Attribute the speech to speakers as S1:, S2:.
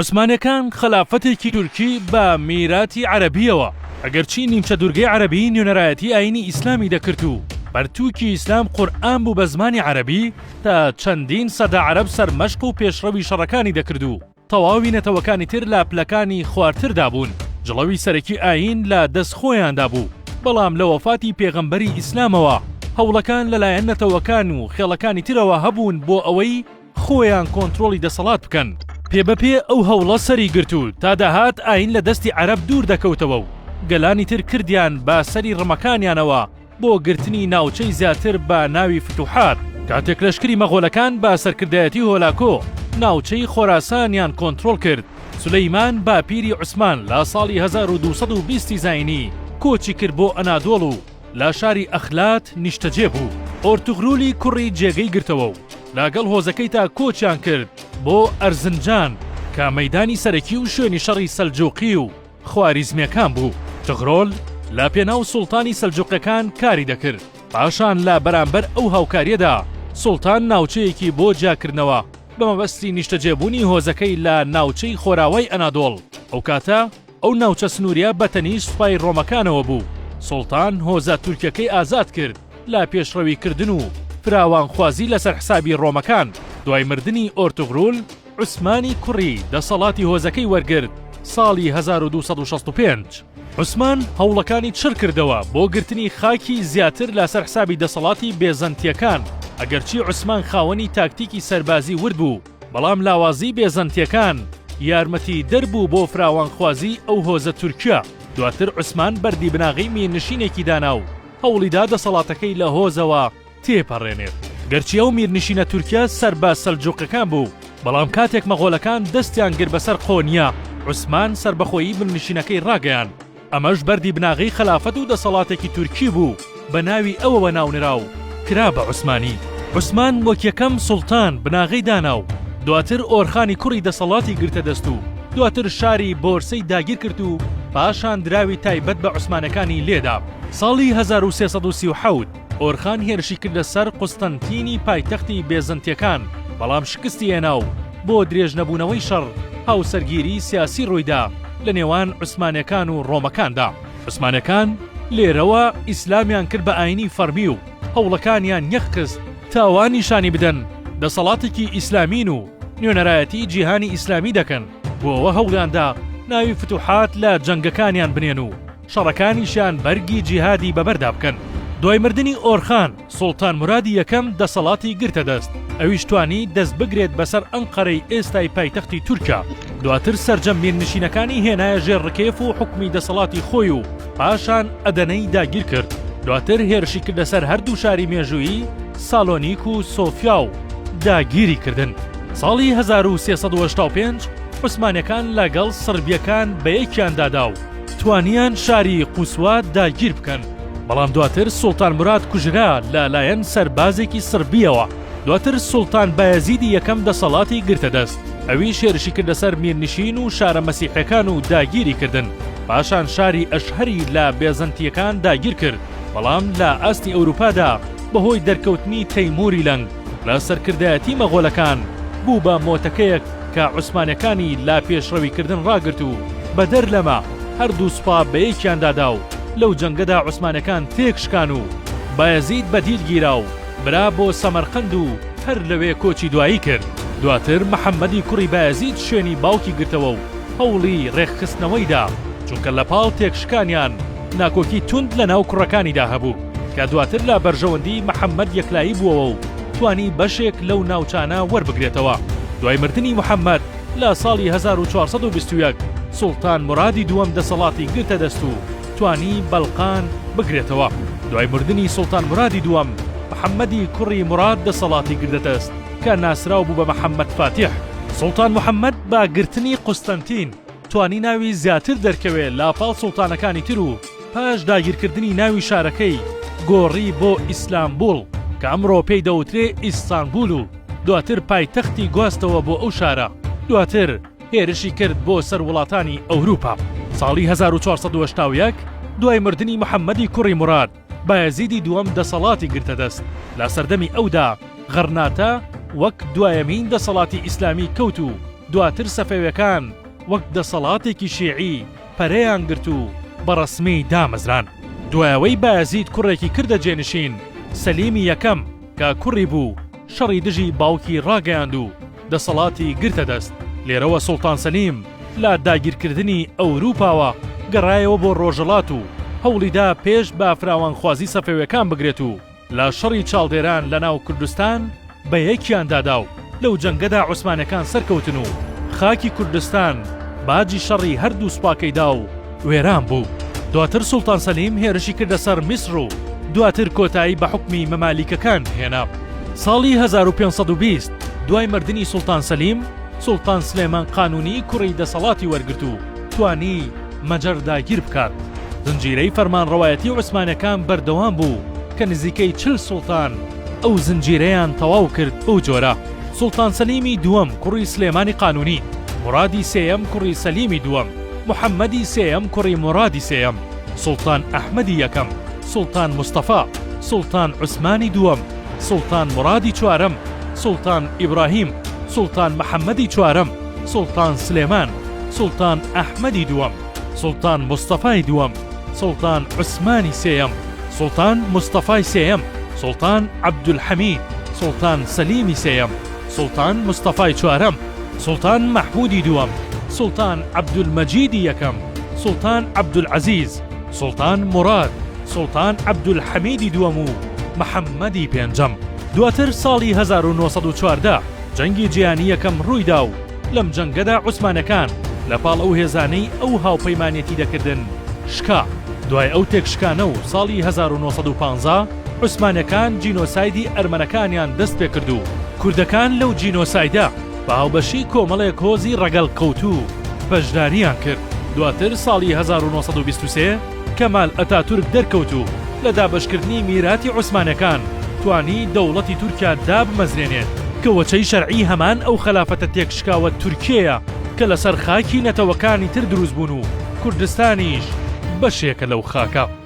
S1: عوسمانیەکان خەلافەتێکی تورکی بە میراتی عەرەبیەوە ئەگەرچی نیمچە دوورگەی عەرەبی نوێنەرایەتی ئاینی ئیسلامی دەکرد و بەرتووکی ئیسلام قورئان بوو بە زمانی عەرەبی تا چەندین سەدە عەرەب سەرمەشق و پێشڕەوی شەڕەکانی دەکرد و تەواوی نەتەوەکانی تر لە پلەکانی خواردتردا بوون. جڵەوی سەرەکی ئاین لە دەست خۆیاندا بوو، بەڵام لە وەفاتی پێغەمبەری ئیسلامەوە هەوڵەکان لەلایەن نەتەوەکان و خێڵەکانی ترەوە هەبوون بۆ ئەوەی خۆیان کۆنتڕۆڵی دەسەڵات بکەن. پێبەپێ ئەو هەوڵە سەری گرتو تا داهات ئاین لە دەستی عەرەب دوور دەکەوتەوە و گەلانی تر کردیان بە سەری ڕمەکانیانەوە بۆ گرتنی ناوچەی زیاتر بە ناوی فتوحات. کاتێک لەشکری مەغۆلەکان بە سەرکردایەتی هۆلاکۆ ناوچەی خۆراسانیان کۆنتڕۆڵ کرد، سولەیمان باپیری عوسمان لە ساڵی 1220 زاینی کۆچی کرد بۆ ئەنادۆڵ و لە شاری ئەخلات نیشتەجێ بوو. ئۆرتوغرولی کوڕی جێگەی گرتەوە و لاگەڵ هۆزەکەی تا کۆچیان کرد بۆ ئەرزنجان کە مەیدانی سەرەکی و شوێنی شەڕی سەلجوقی و خواریزمیەکان بوو. تغرۆل لە پێناو سوڵتانی سەلجوقیەکان کاری دەکرد. پاشان لە بەرامبەر ئەو هاوکاریەدا سوڵتان ناوچەیەکی بۆ جاکردنەوە بە مەبەستی نیشتەجێبوونی هۆزەکەی لە ناوچەی خۆراوای ئەنادۆڵ. ئەو کاتە ئەو ناوچە سنووریە بەتەنیشت سوپای ڕۆمەکانەوە بوو. سوڵتان هۆزە تورکیەکەی ئازاد کرد لە پێشڕەویکردن و فراوانخوازی لەسەر حسابی ڕۆمەکان. دوای مردنی ئۆرتوغرول عوسمانی کوڕی دەسەڵاتی هۆزەکەی وەرگرت ساڵی 1265. عوسمان هەوڵەکانی چڕ کردەوە بۆ گرتنی خاکی زیاتر لەسەر حسابی دەسەڵاتی بێزەنتیەکان. ئەگەرچی عوسمان خاوەنی تاکتیکی سەربازی ورد بوو، بەڵام لاوازی بێزەنتیەکان یارمەتی دەربوو بۆ فراوانخوازی ئەو هۆزە تورکیا. دواتر عوسمان بەردی بناغی میرنشینێکی دانا و هەوڵیدا دەسەڵاتەکەی لە هۆزەوە تێپەڕێنێت. گەرچی ئەو میرنشینە تورکیا سەر بە سەلجوقیەکان بوو، بەڵام کاتێک مەغۆلەکان دەستیان گر بەسەر خۆنیە، عوسمان سربەخۆیی میرنشینەکەی ڕاگەیان. ئەمەش بەردی بناغی خلافەت و دەسەڵاتێکی تورکی بوو بە ناوی ئەوەوە ناونرا و کرا بە عوسمانی. عوسمان وەک یەکەم سوڵتان بناغی دانا و دواتر ئۆرخانی کوڕی دەسەڵاتی گرتە دەست و دواتر شاری بۆرسەی داگیر کرد و پاشان دراوی تایبەت بە عوسمانەکانی لێدا. ساڵی 1337 ئۆرخان هێرشی کرد لەسەر قوستەنتینی پایتەختی بێزەنتیەکان، بەڵام شکستی هێنا و بۆ درێژ نەبوونەوەی شەڕ هاوسەرگیری سیاسی ڕوویدا لە نێوان عوسمانیەکان و ڕۆمەکاندا. عوسمانەکان لێرەوە ئیسلامیان کرد بە ئاینی فەرمی و هەوڵەکانیان یەخکەس تاوان نیشانی بدەن دەسەڵاتێکی ئیسلامین و نوێنەرایەتی جیهانی ئیسلامی دەکەن. بۆ ئەوە هەوڵیاندا ناوی فتوحات لە جەنگەکانیان بنێن و شەڕەکانیشان بەرگی جیهادی بەبەردا بکەن. دوای مردنی ئۆرخان سوڵتان مورادی یەکەم دەسەڵاتی گرتە دەست، ئەویش توانی دەست بگرێت بەسەر ئەنقەرەی ئێستای پایتەختی تورکیا. دواتر سەرجەم میرنشینەکانی هێنایە ژێر ڕکێف و حکمی دەسەڵاتی خۆی و پاشان ئەدەنەی داگیر کرد. دواتر هێرشی کرد لەسەر هەردوو شاری مێژووی ساڵۆنیک و سۆفیا و داگیری کردن. ساڵی 1385 عوسمانیەکان لەگەڵ سربیەکان بە یەکیاندادا و توانیان شاری قوسوا داگیر بکەن، بەڵام دواتر سوڵتان موراد کوژرا لەلایەن سەربازێکی سربیەوە. دواتر سوڵتان بایەزیدی یەکەم دەسەڵاتی گرتە دەست، ئەوی شێرشی کرد لەسەر میرنشین و شارە مەسیحیەکان و داگیری کردن. پاشان شاری ئەشهەری لە بێزەنتیەکان داگیر کرد، بەڵام لە ئاستی ئەوروپادا بەهۆی دەرکەوتنی تەیموری لەنگ لە سەرکردایەتی مەغۆلەکان بوو بە مۆتەکەیەک کە عوسمانیەکانی لا پێشڕەویکردن ڕاگرت و بەدەر لەمە هەردوو سوپا بە یەکیاندادا و لەو جەنگەدا عوسمانەکان تێکشکان و بایەزید بەدیل گیرا و برا بۆ سەمەرقەند و هەر لەوێ کۆچی دوایی کرد. دواتر محەممەدی کوڕی بایەزید شوێنی باوکی گرتەوە و هەوڵی ڕێکخستنەوەیدا، چونکە لە پاڵ تێکشکانیان ناکۆکی توند لە ناو کوڕەکانیدا هەبوو کە دواتر لە بەرژەوەندی محەممەد یەکلایی بووەوە و توانی بەشێک لەو ناوچانە وەربگرێتەوە. دوای مردنی محەممەد لە ساڵی 1421 سوڵتان مورادی دووەم دەسەڵاتی گرتە دەست و توانی بەڵقان بگرێتەوە. دوای مردنی سوڵتان مورادی دووەم محەممەدی کوڕی موراد دەسەڵاتی گرتە دەست کە ناسراو بوو بە محەممەد فاتح. سوڵتان محەممەد با گرتنی قوستەنتین توانی ناوی زیاتر دەرکەوێت لاپاڵ سوڵتانەکانی تر و پاش داگیرکردنی ناوی شارەکەی گۆڕی بۆ ئیسلامبول کە ئەمڕۆ پێی دەوترێ ئیستانبول و دواتر پایتەختی گواستەوە بۆ ئەو شارە. دواتر هێرشی کرد بۆ سەر وڵاتانی ئەوروپا. ساڵی 1481 دوای مردنی محەممەدی کوڕی موراد بایەزیدی دووەم دەسەڵاتی گرتە دەست. لە سەردەمی ئەودا غەرناتە وەک دوایەمین دەسەڵاتی ئیسلامی کەوت و دواتر سەفەویەکان وەک دەسەڵاتێکی شیعی پەرەیان گرت و بەڕەسمی دامەزران. دوایەوەی بایەزید کوڕێکی کردە جێنشین سەلیمی یەکەم کە کوڕی بوو شەڕی دژی باوکی ڕاگەیاند و دەسەڵاتی گرتە دەست. لێرەوە سوڵتان سەلیم لە داگیرکردنی ئەوروپاوە گەڕایەوە بۆ ڕۆژەڵات و هەوڵیدا پێش با فراوانخوازی سەفەویەکان بگرێت و لە شەڕی چاڵدێران لە ناو کوردستان بە یەکیاندادا و لەو جەنگەدا عوسمانەکان سەرکەوتن و خاکی کوردستان باجی شەڕی هەردوو سوپاکەیدا و وێران بوو. دواتر سوڵتان سەلیم هێرشی کردە سەر میسر و دواتر کۆتایی بە حکمی مەمالیکەکان هێنا. ساڵی 1520 دوای مردنی سوڵتان سەلیم، سوڵتان سلێمان قانونی کوڕی دەسەڵاتی وەرگرت و توانی مەجەر داگیر بکات. زنجیرەی فەرمانڕەوایەتی عوسمانەکان بەردەوام بوو کە نزیکەی 40 سوڵتان ئەو زنجیرەیان تەواو کرد بەو جۆرە. سوڵتان سەلیمی دووەم کوڕی سلێمانی قانونی، مورادی سێیەم کوڕی سەلیمی دووەم، محەممەدی سێیەم کوڕی مورادی سێیەم، سوڵتان ئەحمەدی یەکەم، سوڵتان مستەفا، سوڵتان عوسمانی دووەم، سوڵتان مورادی چوارەم، سوڵتان ئیبراهیم، سوڵتان محەممەدی چوارەم، سوڵتان سلێمان، سوڵتان ئەحمەدی دووەم، سوڵتان مستەفای دووەم، سوڵتان عوسمانی سێیەم، سوڵتان مستەفای سێیەم، سوڵتان عەبدولحەمید، سوڵتان سەلیمی سێیەم، سوڵتان مستەفای چوارەم، سوڵتان مەحموودی دووەم، سوڵتان عەبدولمەجیدی یەکەم، سوڵتان عەبدولعەزیز، سوڵتان موراد، سوڵتان عەبدولحەمیدی دووەم و محەممەدی پێنجەم. دواتر ساڵی 1914 جەنگی جیهانی یەکەم ڕوویدا و لەم جەنگەدا عوسمانەکان لە پاڵ ئەو هێزانەی ئەو هاوپەیمانێتی دەکردن شکا. دوای ئەو تێکشکانە و ساڵی 1950 عوسمانەکان جینۆسایدی ئەرمەنەکانیان دەست پێ کرد و کوردەکان لەو جینۆسایدا بە هاوبەشی کۆمەڵێک هۆزی ڕەگەڵ کەوتوو بەشداریان کرد. دواتر ساڵی 1923 کەمال ئەتاتورک دەرکەوت و لە دابەشکردنی میراتی عوسمانەکان توانی دەوڵەتی تورکیا دابمەزرێنێت کە وەچەی شەرعی هەمان ئەو خەلافەتە تێکشکاوە تورکیەیە کە لەسەر خاکی نەتەوەکانی تر دروست بوون و کوردستانیش بەشێکە لەو خاکە.